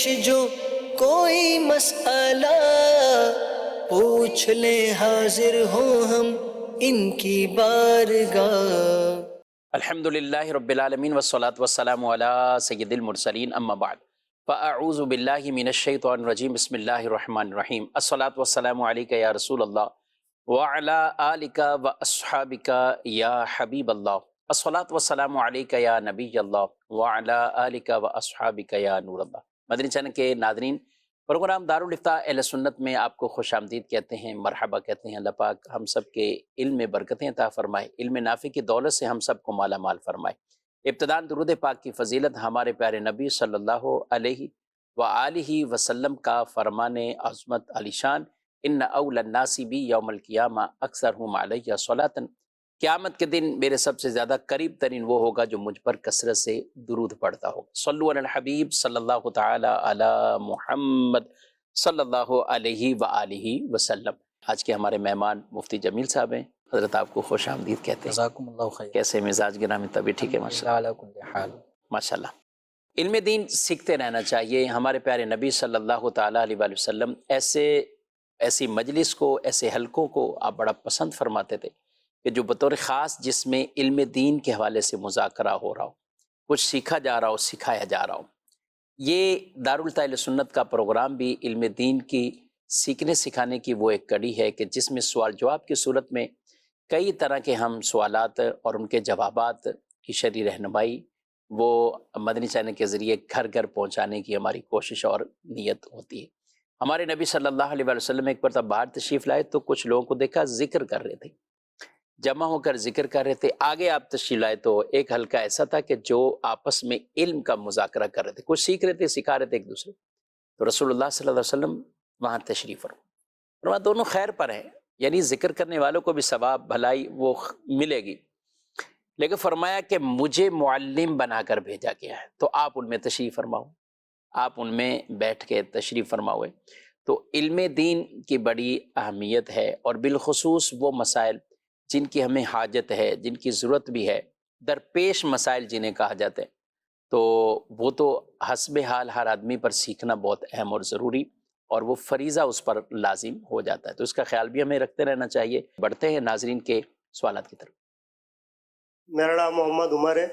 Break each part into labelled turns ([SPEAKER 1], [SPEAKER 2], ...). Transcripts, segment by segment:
[SPEAKER 1] جو کوئی مسئلہ پوچھ لے حاضر ہوں ہم ان کی بارگاہ۔
[SPEAKER 2] الحمدللہ رب العالمین والصلاة والسلام علی سید المرسلین اما بعد فاعوذ باللہ من الشیطان الرجیم بسم اللہ الرحمن الرحیم الصلاة والسلام علیک یا رسول اللہ وعلی آلک واصحابک یا حبیب اللہ الصلاة والسلام علیک یا نبی اللہ وعلی آلک واصحابک یا نور اللہ۔ مدنی چینل کے ناظرین، پروگرام دارالفتاء اہل سنت میں آپ کو خوش آمدید کہتے ہیں، مرحبا کہتے ہیں۔ اللہ پاک ہم سب کے علم میں برکتیں عطا فرمائے، علم نافع کی دولت سے ہم سب کو مالا مال فرمائے۔ ابتداءً درود پاک کی فضیلت ہمارے پیارے نبی صلی اللہ علیہ وآلہ وسلم کا فرمان عظمت علی شان ان اول الناس بی یوم القیامہ اکثرہم علیہ صلاۃ، قیامت کے دن میرے سب سے زیادہ قریب ترین وہ ہوگا جو مجھ پر کثرت سے درود پڑھتا ہوگا۔ صلو علی الحبیب صلی اللہ تعالی علی محمد صلی اللہ علیہ وآلہ وسلم۔ آج کے ہمارے مہمان مفتی جمیل صاحب ہیں، حضرت آپ کو خوش آمدید کہتے ہیں۔
[SPEAKER 3] جزاکم اللہ خیر۔
[SPEAKER 2] کیسے مزاج گرامی؟ طبیعت ٹھیک ہے؟ ماشاء اللہ۔ علم دین سیکھتے رہنا چاہیے۔ ہمارے پیارے نبی صلی اللہ تعالیٰ علیہ وآلہ وسلم ایسی مجلس کو، ایسے حلقوں کو آپ بڑا پسند فرماتے تھے کہ جو بطور خاص جس میں علم دین کے حوالے سے مذاکرہ ہو رہا ہو، کچھ سیکھا جا رہا ہو، سکھایا جا رہا ہو۔ یہ دارالفتاء اہل سنت کا پروگرام بھی علم دین کی سیکھنے سکھانے کی وہ ایک کڑی ہے کہ جس میں سوال جواب کی صورت میں کئی طرح کے ہم سوالات اور ان کے جوابات کی شرعی رہنمائی وہ مدنی چینل کے ذریعے گھر گھر پہنچانے کی ہماری کوشش اور نیت ہوتی ہے۔ ہمارے نبی صلی اللہ علیہ وآلہ وسلم ایک مرتبہ باہر تشریف لائے تو کچھ لوگوں کو دیکھا ذکر کر رہے تھے، جمع ہو کر ذکر کر رہے تھے۔ آگے آپ تشریف لائے تو ایک حلقہ ایسا تھا کہ جو آپس میں علم کا مذاکرہ کر رہے تھے، کچھ سیکھ رہے تھے، سکھا رہے تھے ایک دوسرے۔ تو رسول اللہ صلی اللہ علیہ وسلم وہاں تشریف فرما، اور وہاں دونوں خیر پر ہیں، یعنی ذکر کرنے والوں کو بھی ثواب بھلائی وہ ملے گی، لیکن فرمایا کہ مجھے معلم بنا کر بھیجا گیا ہے تو آپ ان میں تشریف فرماؤ، آپ ان میں بیٹھ کے تشریف فرماؤے۔ تو علم دین کی بڑی اہمیت ہے، اور بالخصوص وہ مسائل جن کی ہمیں حاجت ہے، جن کی ضرورت بھی ہے، درپیش مسائل جنہیں کہا جاتے ہیں، تو وہ تو حسب حال ہر آدمی پر سیکھنا بہت اہم اور ضروری، اور وہ فریضہ اس پر لازم ہو جاتا ہے۔ تو اس کا خیال بھی ہمیں رکھتے رہنا چاہیے۔ بڑھتے ہیں ناظرین کے سوالات کی طرف۔
[SPEAKER 4] میرا نام محمد عمر ہے۔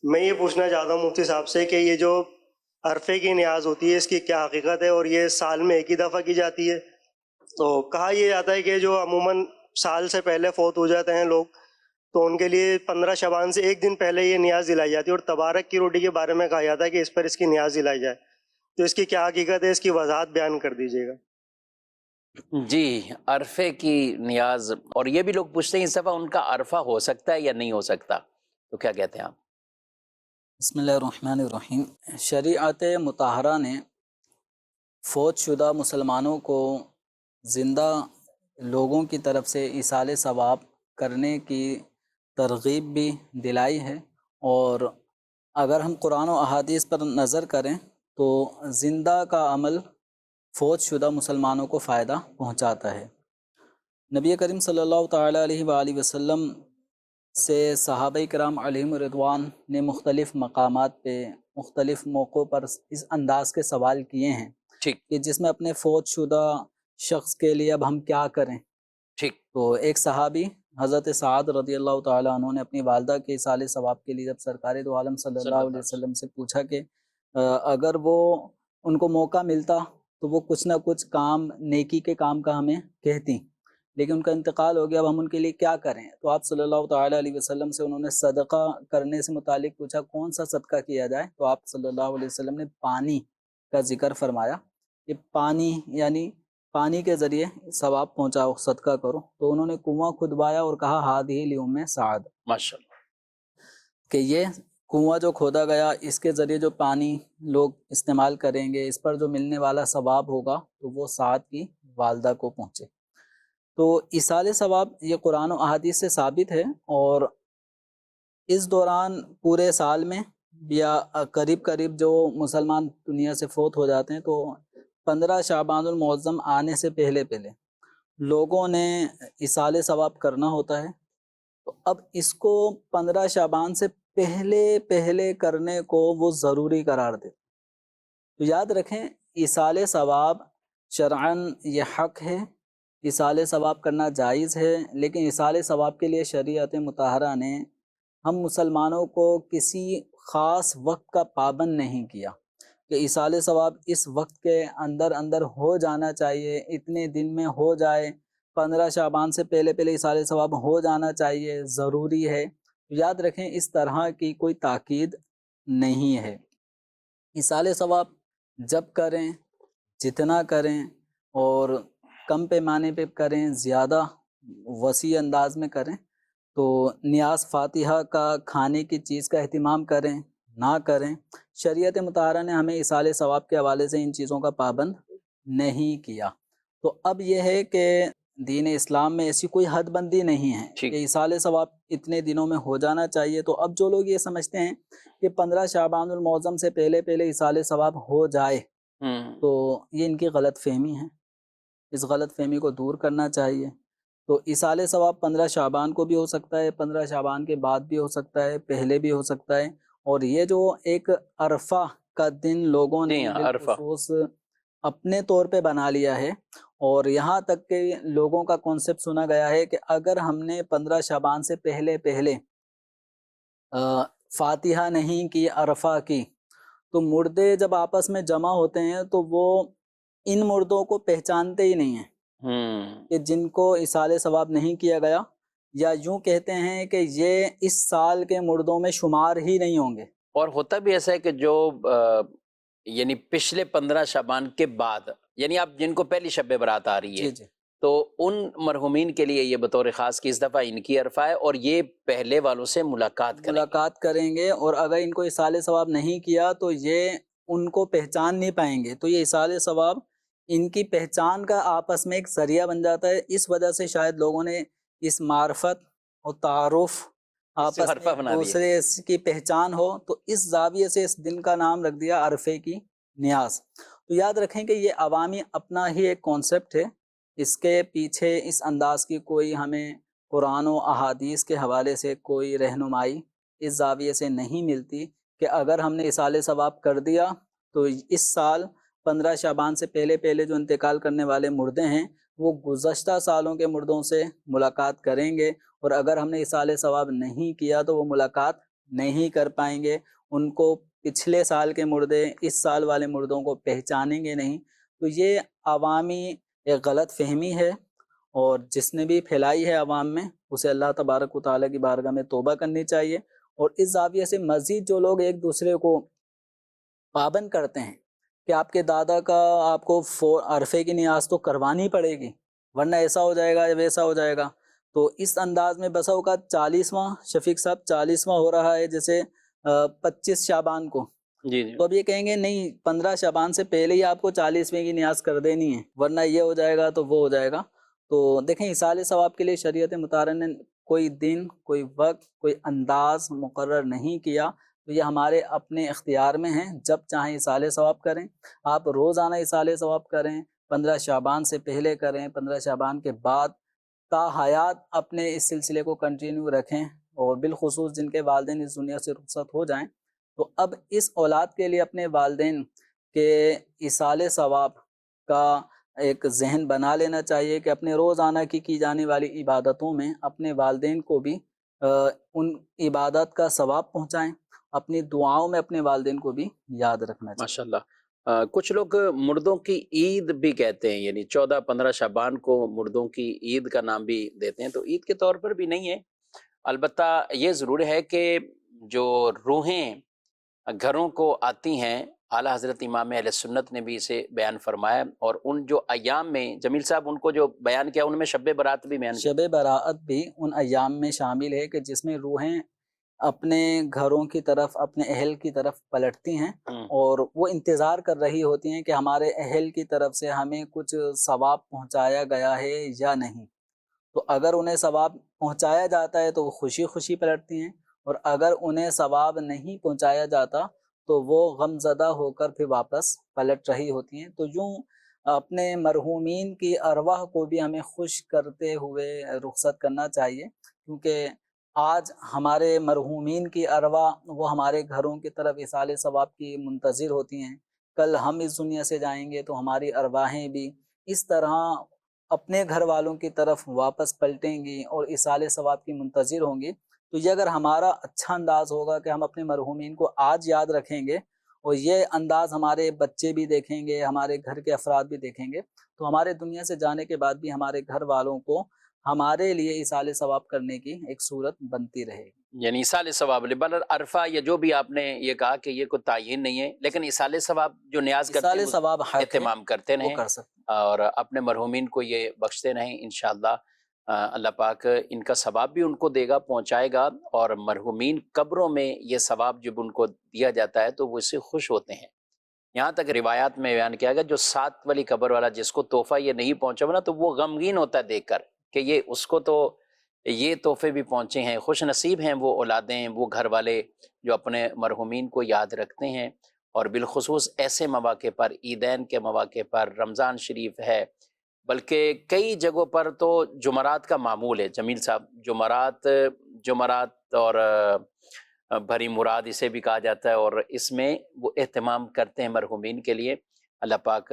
[SPEAKER 4] میں یہ پوچھنا چاہتا ہوں مفتی صاحب سے کہ یہ جو عرفے کی نیاز ہوتی ہے اس کی کیا حقیقت ہے، اور یہ سال میں ایک ہی دفعہ کی جاتی ہے؟ تو کہا یہ جاتا ہے کہ جو عموماً سال سے پہلے فوت ہو جاتے ہیں لوگ تو ان کے لیے 15 شعبان سے ایک دن پہلے یہ نیاز دلائی جاتی ہے، اور تبارک کی روٹی کے بارے میں کہا جاتا ہے کہ اس پر اس کی نیاز دلائی جائے، تو اس کی کیا حقیقت ہے، اس کی وضاحت بیان کر دیجیے گا۔
[SPEAKER 2] جی، عرفے کی نیاز، اور یہ بھی لوگ پوچھتے ہیں اس دفعہ ان کا عرفہ ہو سکتا ہے یا نہیں ہو سکتا، تو کیا کہتے ہیں آپ؟
[SPEAKER 3] بسم اللہ الرحمن الرحیم۔ شریعت مطہرہ نے فوت شدہ مسلمانوں کو زندہ لوگوں کی طرف سے ایصال ثواب کرنے کی ترغیب بھی دلائی ہے، اور اگر ہم قرآن و احادیث پر نظر کریں تو زندہ کا عمل فوت شدہ مسلمانوں کو فائدہ پہنچاتا ہے۔ نبی کریم صلی اللہ تعالیٰ علیہ وآلہ وسلم سے صحابہ کرام علیہم رضوان نے مختلف مقامات پہ مختلف موقعوں پر اس انداز کے سوال کیے ہیں
[SPEAKER 2] ٹھیک
[SPEAKER 3] کہ جس میں اپنے فوت شدہ شخص کے لیے اب ہم کیا کریں۔
[SPEAKER 2] ٹھیک۔
[SPEAKER 3] تو ایک صحابی حضرت سعد رضی اللہ تعالیٰ عنہ نے اپنی والدہ کے ایصال ثواب کے لیے جب سرکار دو عالم صلی اللہ علیہ وسلم سے پوچھا کہ اگر وہ ان کو موقع ملتا تو وہ کچھ نہ کچھ کام نیکی کے کام کا ہمیں کہتی، لیکن ان کا انتقال ہو گیا، اب ہم ان کے لیے کیا کریں؟ تو آپ صلی اللہ تعالیٰ علیہ وسلم سے انہوں نے صدقہ کرنے سے متعلق پوچھا کون سا صدقہ کیا جائے، تو آپ صلی اللہ علیہ وسلم نے پانی کا ذکر فرمایا کہ پانی یعنی پانی کے ذریعے ثواب پہنچاؤ، صدقہ کرو۔ تو انہوں نے کنواں کھدوایا اور کہا ہادھی لأم سعد،
[SPEAKER 2] ماشاءاللہ،
[SPEAKER 3] کہ یہ کنواں جو کھودا گیا اس کے ذریعے جو پانی لوگ استعمال کریں گے، اس پر جو ملنے والا ثواب ہوگا تو وہ سعد کی والدہ کو پہنچے۔ تو ایصال ثواب یہ قرآن و احادیث سے ثابت ہے، اور اس دوران پورے سال میں یا قریب قریب جو مسلمان دنیا سے فوت ہو جاتے ہیں تو 15 شعبان المعظم آنے سے پہلے لوگوں نے ایصال ثواب کرنا ہوتا ہے۔ تو اب اس کو 15 شعبان سے پہلے کرنے کو وہ ضروری قرار دیتے، تو یاد رکھیں ایصال ثواب شرعاً یہ حق ہے، ایصال ثواب کرنا جائز ہے، لیکن ایصال ثواب کے لیے شریعت مطہرہ نے ہم مسلمانوں کو کسی خاص وقت کا پابند نہیں کیا کہ ایصال ثواب اس وقت کے اندر اندر ہو جانا چاہیے، اتنے دن میں ہو جائے، 15 شعبان سے پہلے پہلے ایصال ثواب ہو جانا چاہیے، ضروری ہے۔ یاد رکھیں اس طرح کی کوئی تاکید نہیں ہے۔ ایصال ثواب جب کریں، جتنا کریں، اور کم پیمانے پہ کریں، زیادہ وسیع انداز میں کریں، تو نیاز فاتحہ کا کھانے کی چیز کا اہتمام کریں نہ کریں، شریعت مطہرہ نے ہمیں ایصال ثواب کے حوالے سے ان چیزوں کا پابند نہیں کیا۔ تو اب یہ ہے کہ دین اسلام میں ایسی کوئی حد بندی نہیں ہے
[SPEAKER 2] ٹھیک۔
[SPEAKER 3] کہ ایصال ثواب اتنے دنوں میں ہو جانا چاہیے۔ تو اب جو لوگ یہ سمجھتے ہیں کہ 15 شعبان المعظم سے پہلے پہلے ایصال ثواب ہو جائے، تو یہ ان کی غلط فہمی ہے، اس غلط فہمی کو دور کرنا چاہیے۔ تو ایصال ثواب 15 شعبان کو بھی ہو سکتا ہے، 15 شعبان کے بعد بھی ہو سکتا ہے، پہلے بھی ہو سکتا ہے، اور یہ جو ایک عرفہ کا دن لوگوں نے
[SPEAKER 2] جی ہاں، عرفہ۔
[SPEAKER 3] بالخصوص اپنے طور پہ بنا لیا ہے، اور یہاں تک کہ لوگوں کا کانسیپٹ سنا گیا ہے کہ اگر ہم نے 15 شعبان سے پہلے پہلے فاتحہ نہیں کی عرفہ کی، تو مردے جب آپس میں جمع ہوتے ہیں تو وہ ان مردوں کو پہچانتے ہی نہیں ہیں کہ جن کو ایصال ثواب نہیں کیا گیا، یا یوں کہتے ہیں کہ یہ اس سال کے مردوں میں شمار ہی نہیں ہوں گے۔
[SPEAKER 2] اور ہوتا بھی ایسا ہے کہ جو یعنی پچھلے 15 شعبان کے بعد، یعنی آپ جن کو پہلی شب برات آ رہی ہے،
[SPEAKER 3] جی
[SPEAKER 2] تو ان مرحومین کے لیے یہ بطور خاص کہ اس دفعہ ان کی عرفہ ہے اور یہ پہلے والوں سے ملاقات
[SPEAKER 3] کریں گے، اور اگر ان کو ایصال ثواب نہیں کیا تو یہ ان کو پہچان نہیں پائیں گے۔ تو یہ ایصال ثواب ان کی پہچان کا آپس میں ایک ذریعہ بن جاتا ہے۔ اس وجہ سے شاید لوگوں نے اس معرفت اور تعارف
[SPEAKER 2] اس سے
[SPEAKER 3] آپس
[SPEAKER 2] عرفہ
[SPEAKER 3] میں
[SPEAKER 2] بنا دیا۔
[SPEAKER 3] دوسرے کی پہچان ہو، تو اس زاویے سے اس دن کا نام رکھ دیا عرفے کی نیاز۔ تو یاد رکھیں کہ یہ عوامی اپنا ہی ایک کانسیپٹ ہے، اس کے پیچھے اس انداز کی کوئی ہمیں قرآن و احادیث کے حوالے سے کوئی رہنمائی اس زاویے سے نہیں ملتی کہ اگر ہم نے ایصال ثواب کر دیا تو اس سال 15 شعبان سے پہلے پہلے جو انتقال کرنے والے مردے ہیں وہ گزشتہ سالوں کے مردوں سے ملاقات کریں گے، اور اگر ہم نے ایصال ثواب نہیں کیا تو وہ ملاقات نہیں کر پائیں گے، ان کو پچھلے سال کے مردے اس سال والے مردوں کو پہچانیں گے نہیں۔ تو یہ عوامی ایک غلط فہمی ہے، اور جس نے بھی پھیلائی ہے عوام میں اسے اللہ تبارک و تعالیٰ کی بارگاہ میں توبہ کرنی چاہیے۔ اور اس زاویے سے مزید جو لوگ ایک دوسرے کو پابند کرتے ہیں کہ آپ کے دادا کا آپ کو عرفے کی نیاز تو کروانی پڑے گی ورنہ ایسا ہو جائے گا یا ویسا ہو جائے گا، تو اس انداز میں بسا اوقات 40واں شفیق صاحب 40واں ہو رہا ہے جیسے 25 شعبان کو،
[SPEAKER 2] جی
[SPEAKER 3] تو اب یہ کہیں گے نہیں 15 شعبان سے پہلے ہی آپ کو 40ویں کی نیاز کر دینی ہے ورنہ یہ ہو جائے گا تو وہ ہو جائے گا۔ تو دیکھیں ایصال ثواب کے لیے شریعت مطہرہ نے کوئی دن، کوئی وقت، کوئی انداز مقرر نہیں کیا، تو یہ ہمارے اپنے اختیار میں ہیں، جب چاہیں ایصال ثواب کریں۔ آپ روزانہ ایصال ثواب کریں، 15 شعبان سے پہلے کریں، 15 شعبان کے بعد، تا حیات اپنے اس سلسلے کو کنٹینیو رکھیں، اور بالخصوص جن کے والدین اس دنیا سے رخصت ہو جائیں تو اب اس اولاد کے لیے اپنے والدین کے ایصال ثواب کا ایک ذہن بنا لینا چاہیے کہ اپنے روزانہ کی جانے والی عبادتوں میں اپنے والدین کو بھی ان عبادت کا ثواب پہنچائیں، اپنی دعاؤں میں اپنے والدین کو بھی یاد رکھنا چاہیے۔
[SPEAKER 2] ماشاءاللہ۔ کچھ لوگ مردوں کی عید بھی کہتے ہیں، یعنی 14-15 شعبان کو مردوں کی عید کا نام بھی دیتے ہیں، تو عید کے طور پر بھی نہیں ہے، البتہ یہ ضرور ہے کہ جو روحیں گھروں کو آتی ہیں، اعلیٰ حضرت امام اہل سنت نے بھی اسے بیان فرمایا، اور ان جو ایام میں جمیل صاحب ان کو جو بیان کیا ان میں شب برات بھی بیان کیا۔
[SPEAKER 3] شب برات بھی ان ایام میں شامل ہے کہ جس میں روحیں اپنے گھروں کی طرف، اپنے اہل کی طرف پلٹتی ہیں، اور وہ انتظار کر رہی ہوتی ہیں کہ ہمارے اہل کی طرف سے ہمیں کچھ ثواب پہنچایا گیا ہے یا نہیں۔ تو اگر انہیں ثواب پہنچایا جاتا ہے تو وہ خوشی خوشی پلٹتی ہیں، اور اگر انہیں ثواب نہیں پہنچایا جاتا تو وہ غم زدہ ہو کر پھر واپس پلٹ رہی ہوتی ہیں۔ تو یوں اپنے مرحومین کی ارواح کو بھی ہمیں خوش کرتے ہوئے رخصت کرنا چاہیے، کیونکہ آج ہمارے مرحومین کی ارواح وہ ہمارے گھروں کی طرف ایصال ثواب کی منتظر ہوتی ہیں، کل ہم اس دنیا سے جائیں گے تو ہماری ارواحیں بھی اس طرح اپنے گھر والوں کی طرف واپس پلٹیں گی اور اصالِ ثواب کی منتظر ہوں گی. تو یہ اگر ہمارا اچھا انداز ہوگا کہ ہم اپنے مرحومین کو آج یاد رکھیں گے اور یہ انداز ہمارے بچے بھی دیکھیں گے، ہمارے گھر کے افراد بھی دیکھیں گے، تو ہمارے دنیا سے جانے کے بعد بھی ہمارے گھر والوں کو ہمارے لیے اصالِ ثواب کرنے کی ایک صورت بنتی رہے گی.
[SPEAKER 2] یعنی ایصال ثواب بلر عرفہ یا جو بھی آپ نے یہ کہا کہ یہ کوئی تعین نہیں ہے، لیکن ایصال ثواب جو نیاز کرتے
[SPEAKER 3] اصالِ
[SPEAKER 2] ہیں
[SPEAKER 3] ثواب حق ہے،
[SPEAKER 2] اہتمام کرتے
[SPEAKER 3] وہ
[SPEAKER 2] رہیں
[SPEAKER 3] کر سکتے.
[SPEAKER 2] اور اپنے مرحومین کو یہ بخشتے رہیں. انشاءاللہ اللہ پاک ان کا ثواب بھی ان کو دے گا، پہنچائے گا، اور مرحومین قبروں میں یہ ثواب جب ان کو دیا جاتا ہے تو وہ اس سے خوش ہوتے ہیں. یہاں تک روایات میں بیان کیا گیا جو 7 والی قبر والا جس کو تحفہ یہ نہیں پہنچا نا تو وہ غمگین ہوتا ہے دیکھ کر کہ یہ اس کو تو یہ تحفے بھی پہنچے ہیں. خوش نصیب ہیں وہ اولادیں، وہ گھر والے جو اپنے مرحومین کو یاد رکھتے ہیں، اور بالخصوص ایسے مواقع پر، عیدین کے مواقع پر، رمضان شریف ہے، بلکہ کئی جگہوں پر تو جمعرات کا معمول ہے. جمیل صاحب، جمعرات اور بھری مراد اسے بھی کہا جاتا ہے، اور اس میں وہ اہتمام کرتے ہیں مرحومین کے لیے. اللہ پاک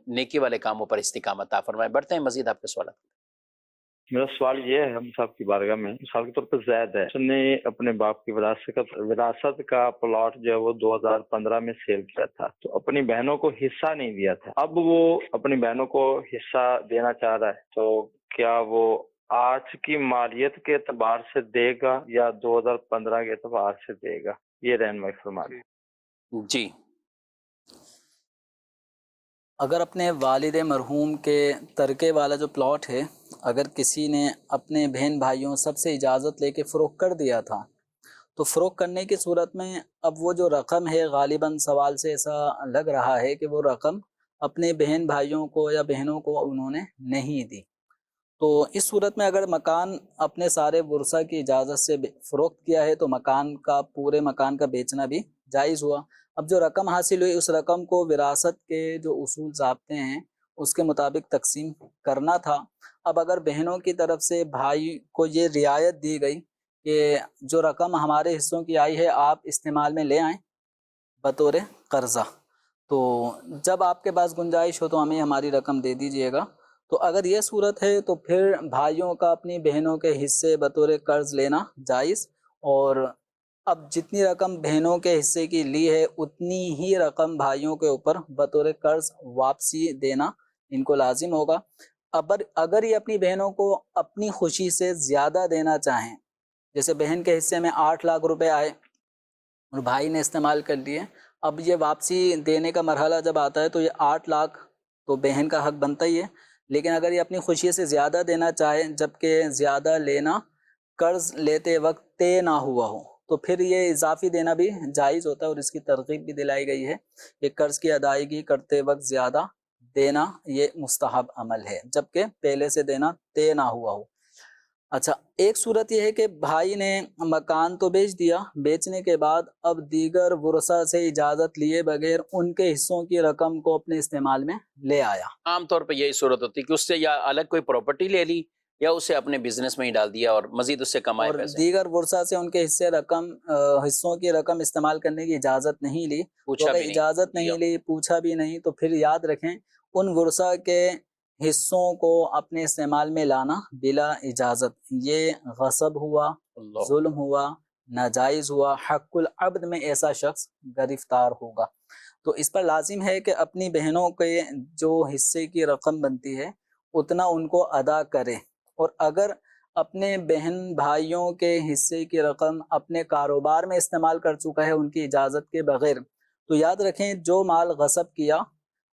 [SPEAKER 2] نیکی والے کاموں پر استقامت عطا فرمائے. بڑھتے ہیں مزید آپ کے سوالات.
[SPEAKER 5] میرا سوال یہ ہے ہم صاحب کی بارگاہ میں، مثال کے طور پر زید ہے، اس نے اپنے باپ کی وراثت کا پلاٹ جو ہے وہ 2015 میں سیل کیا تھا، تو اپنی بہنوں کو حصہ نہیں دیا تھا. اب وہ اپنی بہنوں کو حصہ دینا چاہ رہا ہے، تو کیا وہ آج کی مالیت کے اعتبار سے دے گا یا 2015 کے اعتبار سے دے گا؟ یہ رہنمائی فرما دیں.
[SPEAKER 2] جی،
[SPEAKER 3] اگر اپنے والد مرحوم کے ترکے والا جو پلاٹ ہے، اگر کسی نے اپنے بہن بھائیوں سب سے اجازت لے کے فروخت کر دیا تھا، تو فروخت کرنے کی صورت میں اب وہ جو رقم ہے، غالباً سوال سے ایسا لگ رہا ہے کہ وہ رقم اپنے بہن بھائیوں کو یا بہنوں کو انہوں نے نہیں دی. تو اس صورت میں اگر مکان اپنے سارے ورثہ کی اجازت سے فروخت کیا ہے تو پورے مکان کا بیچنا بھی جائز ہوا. اب جو رقم حاصل ہوئی اس رقم کو وراثت کے جو اصول ضابطے ہیں اس کے مطابق تقسیم کرنا تھا. اب اگر بہنوں کی طرف سے بھائی کو یہ رعایت دی گئی کہ جو رقم ہمارے حصوں کی آئی ہے آپ استعمال میں لے آئیں بطور قرضہ، تو جب آپ کے پاس گنجائش ہو تو ہمیں ہماری رقم دے دیجئے گا. تو اگر یہ صورت ہے تو پھر بھائیوں کا اپنی بہنوں کے حصے بطور قرض لینا جائز، اور اب جتنی رقم بہنوں کے حصے کی لی ہے اتنی ہی رقم بھائیوں کے اوپر بطور قرض واپسی دینا ان کو لازم ہوگا. اگر یہ اپنی بہنوں کو اپنی خوشی سے زیادہ دینا چاہیں، جیسے بہن کے حصے میں 8 لاکھ روپے آئے اور بھائی نے استعمال کر لیے، اب یہ واپسی دینے کا مرحلہ جب آتا ہے تو یہ 8 لاکھ تو بہن کا حق بنتا ہی ہے، لیکن اگر یہ اپنی خوشی سے زیادہ دینا چاہے جبکہ زیادہ لینا قرض لیتے وقت طے نہ ہوا ہو تو پھر یہ اضافی دینا بھی جائز ہوتا ہے، اور اس کی ترغیب بھی دلائی گئی ہے کہ قرض کی ادائیگی کرتے وقت زیادہ دینا یہ مستحب عمل ہے جبکہ پہلے سے دینا طے نہ ہوا ہو. اچھا، ایک صورت یہ ہے کہ بھائی نے مکان تو بیچ دیا، بیچنے کے بعد اب دیگر ورثہ سے اجازت لیے بغیر ان کے حصوں کی رقم کو اپنے استعمال میں لے آیا.
[SPEAKER 2] عام طور پہ یہی صورت ہوتی ہے کہ اس سے یا الگ کوئی پراپرٹی لے لی یا اسے اپنے بزنس میں ہی ڈال دیا اور مزید اس سے کمائے
[SPEAKER 3] اور
[SPEAKER 2] پیسے.
[SPEAKER 3] دیگر ورثہ سے ان کے حصوں کی رقم استعمال کرنے کی اجازت نہیں لی. تو اگر اجازت نہیں لی، پوچھا بھی نہیں، تو پھر یاد رکھیں ان ورثہ کے حصوں کو اپنے استعمال میں لانا بلا اجازت یہ غصب ہوا، ظلم ہوا، ناجائز ہوا. حق العبد میں ایسا شخص گرفتار ہوگا. تو اس پر لازم ہے کہ اپنی بہنوں کے جو حصے کی رقم بنتی ہے اتنا ان کو ادا کرے، اور اگر اپنے بہن بھائیوں کے حصے کی رقم اپنے کاروبار میں استعمال کر چکا ہے ان کی اجازت کے بغیر، تو یاد رکھیں جو مال غصب کیا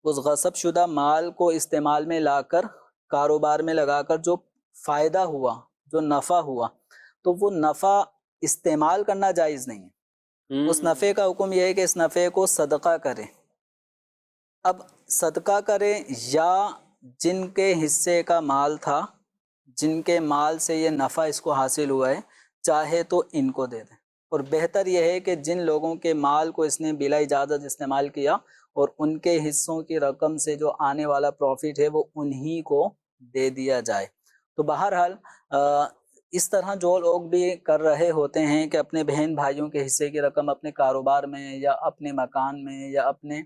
[SPEAKER 3] اس غصب شدہ مال کو استعمال میں لا کر کاروبار میں لگا کر جو فائدہ ہوا، جو نفع ہوا، تو وہ نفع استعمال کرنا جائز نہیں ہے. اس نفع کا حکم یہ ہے کہ اس نفع کو صدقہ کرے. اب صدقہ کرے یا جن کے حصے کا مال تھا، جن کے مال سے یہ نفع اس کو حاصل ہوا ہے، چاہے تو ان کو دے دیں. اور بہتر یہ ہے کہ جن لوگوں کے مال کو اس نے بلا اجازت استعمال کیا اور ان کے حصوں کی رقم سے جو آنے والا پروفٹ ہے وہ انہی کو دے دیا جائے. تو بہرحال اس طرح جو لوگ بھی کر رہے ہوتے ہیں کہ اپنے بہن بھائیوں کے حصے کی رقم اپنے کاروبار میں یا اپنے مکان میں یا اپنے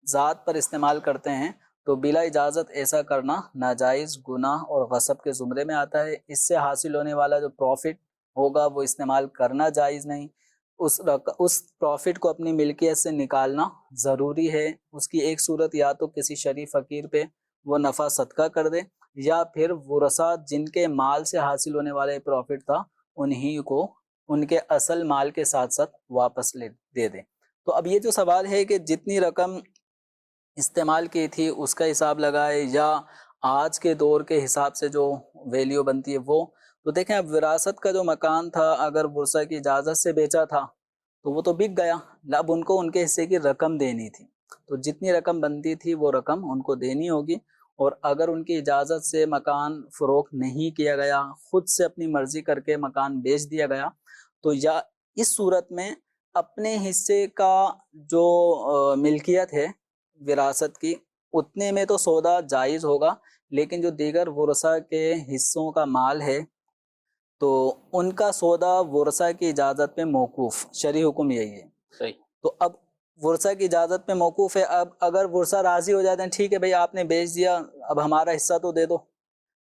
[SPEAKER 3] ذات پر استعمال کرتے ہیں تو بلا اجازت ایسا کرنا ناجائز گناہ اور غصب کے زمرے میں آتا ہے۔ اس سے حاصل ہونے والا جو پروفٹ ہوگا وہ استعمال کرنا جائز نہیں، اس پروفٹ کو اپنی ملکیت سے نکالنا ضروری ہے۔ اس کی ایک صورت یا تو کسی شریف فقیر پہ وہ نفع صدقہ کر دے، یا پھر ورثہ جن کے مال سے حاصل ہونے والا پروفٹ تھا انہی کو ان کے اصل مال کے ساتھ ساتھ واپس دے دے۔ تو اب یہ جو سوال ہے کہ جتنی رقم استعمال کی تھی اس کا حساب لگائے یا آج کے دور کے حساب سے جو ویلیو بنتی ہے وہ، تو دیکھیں اب وراثت کا جو مکان تھا اگر ورثہ کی اجازت سے بیچا تھا تو وہ تو بک گیا، اب ان کو ان کے حصے کی رقم دینی تھی، تو جتنی رقم بنتی تھی وہ رقم ان کو دینی ہوگی۔ اور اگر ان کی اجازت سے مکان فروخت نہیں کیا گیا، خود سے اپنی مرضی کر کے مکان بیچ دیا گیا، تو یا اس صورت میں اپنے حصے کا جو ملکیت ہے وراثت کی اتنے میں تو سودا جائز ہوگا، لیکن جو دیگر ورثہ کے حصوں کا مال ہے تو ان کا سودا ورثہ کی اجازت پہ موقوف، شرعی حکم یہی ہے۔
[SPEAKER 2] صحیح۔
[SPEAKER 3] تو اب ورثہ کی اجازت پہ موقوف ہے، اب اگر ورثہ راضی ہو جاتے ہیں ٹھیک ہے بھئی آپ نے بیچ دیا، اب ہمارا حصہ تو دے دو،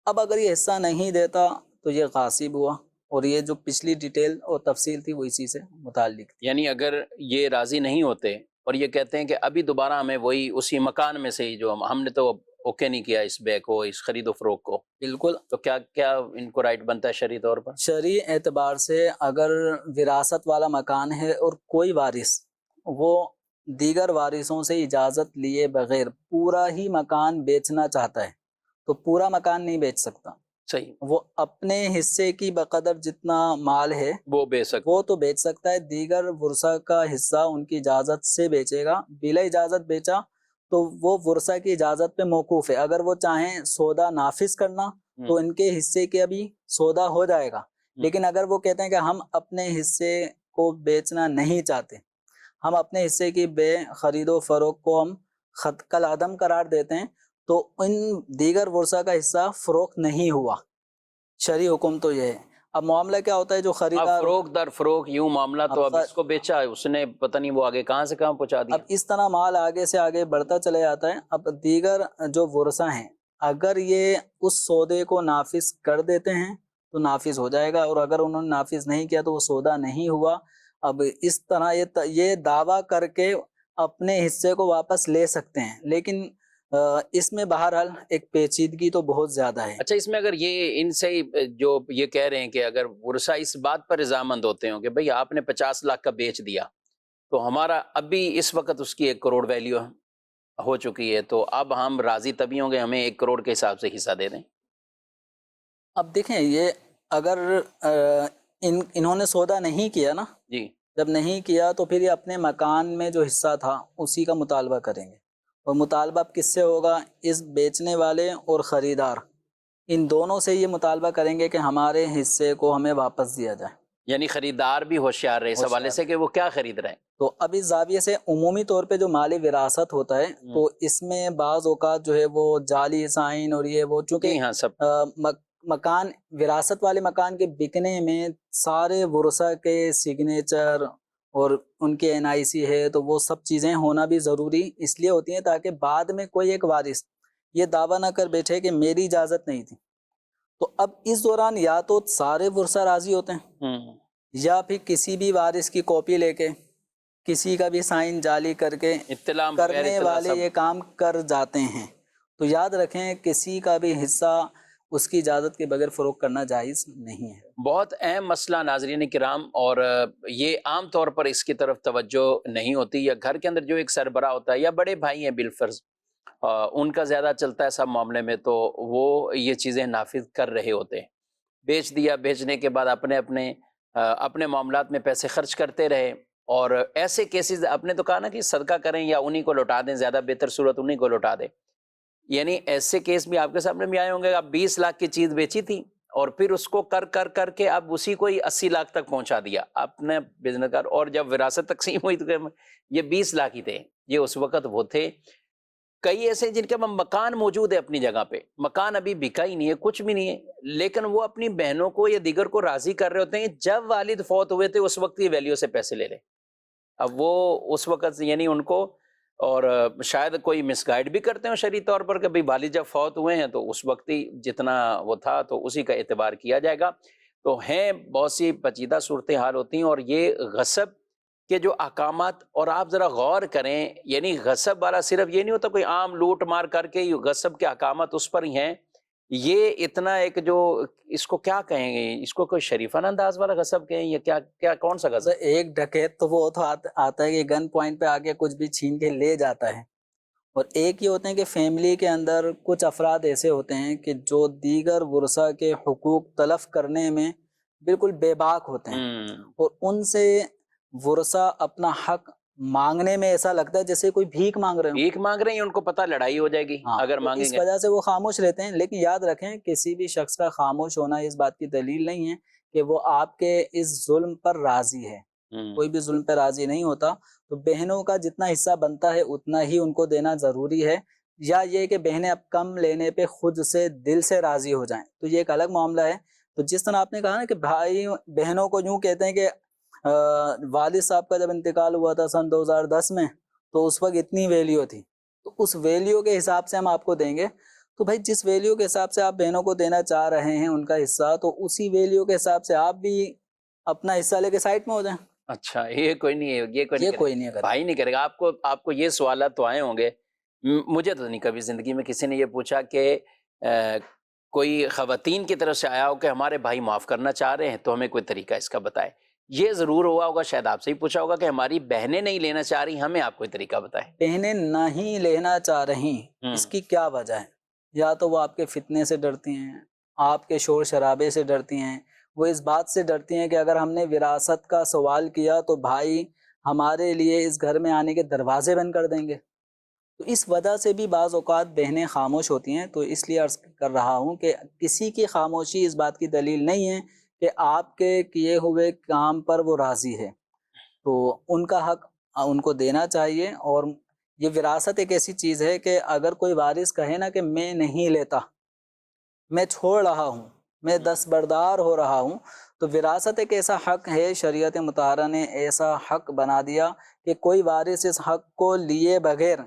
[SPEAKER 3] اب اگر یہ حصہ نہیں دیتا تو یہ غاصب ہوا، اور یہ جو پچھلی ڈیٹیل اور تفصیل تھی وہ اسی سے متعلق تھی۔
[SPEAKER 2] یعنی اگر یہ راضی نہیں ہوتے اور یہ کہتے ہیں کہ ابھی دوبارہ ہمیں وہی اسی مکان میں سے ہی جو ہم نے تو اوکے نہیں کیا اس بے کو، اس خرید و فروخت کو،
[SPEAKER 3] بالکل،
[SPEAKER 2] تو کیا ان کو رائٹ بنتا ہے شرعی طور پر؟
[SPEAKER 3] شرعی اعتبار سے اگر وراثت والا مکان ہے اور کوئی وارث وہ دیگر وارثوں سے اجازت لیے بغیر پورا ہی مکان بیچنا چاہتا ہے تو پورا مکان نہیں بیچ سکتا،
[SPEAKER 2] صحیح،
[SPEAKER 3] وہ اپنے حصے کی بقدر جتنا مال ہے
[SPEAKER 2] وہ بیچ سکتے،
[SPEAKER 3] وہ تو بیچ سکتا ہے، دیگر ورثہ کا حصہ ان کی اجازت سے بیچے گا۔ بلا اجازت بیچا تو وہ ورثہ کی اجازت پہ موقوف ہے، اگر وہ چاہیں سودا نافذ کرنا تو ان کے حصے کے ابھی سودا ہو جائے گا، لیکن اگر وہ کہتے ہیں کہ ہم اپنے حصے کو بیچنا نہیں چاہتے، ہم اپنے حصے کی بے خرید و فروخت کو ہم خط العدم قرار دیتے ہیں، تو ان دیگر ورثہ کا حصہ فروخت نہیں ہوا۔ شرعی حکم تو یہ ہے۔ اب معاملہ کیا ہوتا ہے جو خریدار،
[SPEAKER 2] فروخت در فروخت یوں معاملہ، تو اب اس کو بیچا ہے اس نے، پتہ نہیں وہ آگے کہاں سے کہاں پہنچا دیا۔
[SPEAKER 3] اب اس طرح مال آگے سے آگے بڑھتا چلے جاتا ہے۔ اب دیگر جو ورثہ ہیں اگر یہ اس سودے کو نافذ کر دیتے ہیں تو نافذ ہو جائے گا، اور اگر انہوں نے نافذ نہیں کیا تو وہ سودا نہیں ہوا۔ اب اس طرح یہ دعویٰ کر کے اپنے حصے کو واپس لے سکتے ہیں، لیکن اس میں بہرحال ایک پیچیدگی تو بہت زیادہ ہے۔
[SPEAKER 2] اچھا، اس میں اگر یہ ان سے جو یہ کہہ رہے ہیں کہ اگر ورثہ اس بات پر رضامند ہوتے ہوں کہ بھئی آپ نے 50 لاکھ کا بیچ دیا تو ہمارا ابھی اس وقت اس کی 1 کروڑ ویلیو ہو چکی ہے، تو اب ہم راضی تبھی ہوں گے ہمیں 1 کروڑ کے حساب سے حصہ دے دیں۔
[SPEAKER 3] اب دیکھیں یہ اگر انہوں نے سودا نہیں کیا نا،
[SPEAKER 2] جی،
[SPEAKER 3] جب نہیں کیا تو پھر یہ اپنے مکان میں جو حصہ تھا اسی کا مطالبہ کریں گے، اور مطالبہ کس سے ہوگا؟ اس بیچنے والے اور خریدار ان دونوں سے یہ مطالبہ کریں گے کہ ہمارے حصے کو ہمیں واپس دیا جائے۔
[SPEAKER 2] یعنی خریدار بھی ہوشیار رہے اس حوالے سے کہ وہ کیا خرید رہے ہیں۔
[SPEAKER 3] تو اب اس زاویے سے عمومی طور پہ جو مال وراثت ہوتا ہے تو اس میں بعض اوقات جو ہے وہ جعلی سائن اور یہ وہ، چونکہ
[SPEAKER 2] ہاں سب
[SPEAKER 3] مکان وراثت والے مکان کے بکنے میں سارے ورثہ کے سگنیچر اور ان کے NIC ہے، تو وہ سب چیزیں ہونا بھی ضروری اس لیے ہوتی ہیں تاکہ بعد میں کوئی ایک وارث یہ دعویٰ نہ کر بیٹھے کہ میری اجازت نہیں تھی۔ تو اب اس دوران یا تو سارے ورثہ راضی ہوتے ہیں یا پھر کسی بھی وارث کی کاپی لے کے کسی کا بھی سائن جعلی کر کے
[SPEAKER 2] اطلاع
[SPEAKER 3] کرنے والے یہ کام کر جاتے ہیں۔ تو یاد رکھیں کسی کا بھی حصہ اس کی اجازت کے بغیر فروخت کرنا جائز نہیں ہے۔
[SPEAKER 2] بہت اہم مسئلہ ناظرین کرام، اور یہ عام طور پر اس کی طرف توجہ نہیں ہوتی، یا گھر کے اندر جو ایک سربراہ ہوتا ہے یا بڑے بھائی ہیں بالفرض ان کا زیادہ چلتا ہے سب معاملے میں، تو وہ یہ چیزیں نافذ کر رہے ہوتے ہیں۔ بیچ دیا، بیچنے کے بعد اپنے معاملات میں پیسے خرچ کرتے رہے، اور ایسے کیسز آپ نے تو کہا نا کہ صدقہ کریں یا انہی کو لوٹا دیں، زیادہ بہتر صورت انہی کو لوٹا دیں، یعنی ایسے کیس بھی آپ کے سامنے بھی آئے ہوں گے۔ آپ 20 لاکھ کی چیز بیچی تھی اور پھر اس کو کر کے اب اسی کو ہی 80 لاکھ تک پہنچا دیا آپ نے بزنس کر، اور جب وراثت تقسیم ہوئی تو یہ 20 لاکھ ہی تھے، یہ اس وقت وہ تھے۔ کئی ایسے جن کے مکان موجود ہے اپنی جگہ پہ، مکان ابھی بکا ہی نہیں ہے، کچھ بھی نہیں ہے، لیکن وہ اپنی بہنوں کو یا دیگر کو راضی کر رہے ہوتے ہیں جب والد فوت ہوئے تھے اس وقت کی ویلیو سے پیسے لے لیں۔ اب وہ اس وقت یعنی ان کو اور شاید کوئی مس گائیڈ بھی کرتے ہیں شرعی طور پر کہ بھائی والد جب فوت ہوئے ہیں تو اس وقت ہی جتنا وہ تھا تو اسی کا اعتبار کیا جائے گا. تو ہیں بہت سی پیچیدہ صورتحال ہوتی ہیں. اور یہ غصب کے جو احکامات، اور آپ ذرا غور کریں، یعنی غصب والا صرف یہ نہیں ہوتا کوئی عام لوٹ مار کر کے، یہ غصب کے احکامات اس پر ہی ہیں. یہ اتنا ایک جو اس کو کیا کہیں گے، اس کو کوئی شریفانہ انداز والا غصب کہیں یا کیا کون سا غصب؟
[SPEAKER 3] ایک ڈکیت تو وہ تو آتا ہے کہ گن پوائنٹ پہ آ کے کچھ بھی چھین کے لے جاتا ہے، اور ایک یہ ہوتے ہیں کہ فیملی کے اندر کچھ افراد ایسے ہوتے ہیں کہ جو دیگر ورثہ کے حقوق تلف کرنے میں بالکل بے باک ہوتے ہیں، اور ان سے ورثہ اپنا حق مانگنے میں ایسا لگتا ہے جیسے کوئی بھیک مانگ رہے ہوں.
[SPEAKER 2] بھیک مانگ رہے ہیں، ان کو پتہ لڑائی ہو جائے گی اگر
[SPEAKER 3] تو
[SPEAKER 2] مانگیں
[SPEAKER 3] اس
[SPEAKER 2] گے.
[SPEAKER 3] وجہ سے وہ خاموش رہتے ہیں. لیکن یاد رکھیں کسی بھی شخص کا خاموش ہونا اس بات کی دلیل نہیں ہے کہ وہ آپ کے اس ظلم پر راضی ہے. کوئی بھی ظلم پہ راضی نہیں ہوتا. تو بہنوں کا جتنا حصہ بنتا ہے اتنا ہی ان کو دینا ضروری ہے، یا یہ کہ بہنیں اب کم لینے پہ خود سے دل سے راضی ہو جائیں تو یہ ایک الگ معاملہ ہے. تو جس طرح آپ نے کہا نا کہ بھائی بہنوں کو یوں کہتے ہیں کہ والد صاحب کا جب انتقال ہوا تھا سن 2010 میں تو اس وقت اتنی ویلیو تھی، تو اس ویلیو کے حساب سے ہم آپ کو دیں گے. تو بھائی جس ویلیو کے حساب سے آپ بہنوں کو دینا چاہ رہے ہیں ان کا حصہ، تو اسی ویلیو کے حساب سے آپ بھی اپنا حصہ لے کے سائڈ میں ہو جائیں.
[SPEAKER 2] اچھا یہ کوئی نہیں ہے، یہ
[SPEAKER 3] کوئی نہیں کرے.
[SPEAKER 2] بھائی نہیں کرے گا. آپ کو یہ سوالات تو آئے ہوں گے، مجھے تو نہیں کبھی زندگی میں کسی نے یہ پوچھا کہ کوئی خواتین کی طرف سے آیا ہو کہ ہمارے بھائی معاف کرنا چاہ رہے ہیں تو ہمیں کوئی طریقہ اس کا بتائے. یہ ضرور ہوا ہوگا، شاید آپ سے ہی پوچھا ہوگا کہ ہماری بہنیں نہیں لینا چاہ رہی، ہمیں آپ کوئی طریقہ بتائیں.
[SPEAKER 3] بہنیں نہیں لینا چاہ رہی، اس کی کیا وجہ ہے؟ یا تو وہ آپ کے فتنے سے ڈرتی ہیں، آپ کے شور شرابے سے ڈرتی ہیں، وہ اس بات سے ڈرتی ہیں کہ اگر ہم نے وراثت کا سوال کیا تو بھائی ہمارے لیے اس گھر میں آنے کے دروازے بند کر دیں گے. تو اس وجہ سے بھی بعض اوقات بہنیں خاموش ہوتی ہیں. تو اس لیے عرض کر رہا ہوں کہ کسی کی خاموشی اس بات کی دلیل نہیں ہے کہ آپ کے کیے ہوئے کام پر وہ راضی ہے. تو ان کا حق ان کو دینا چاہیے. اور یہ وراثت ایک ایسی چیز ہے کہ اگر کوئی وارث کہے نا کہ میں نہیں لیتا، میں چھوڑ رہا ہوں، میں دستبردار ہو رہا ہوں، تو وراثت ایک ایسا حق ہے، شریعت مطہرہ نے ایسا حق بنا دیا کہ کوئی وارث اس حق کو لیے بغیر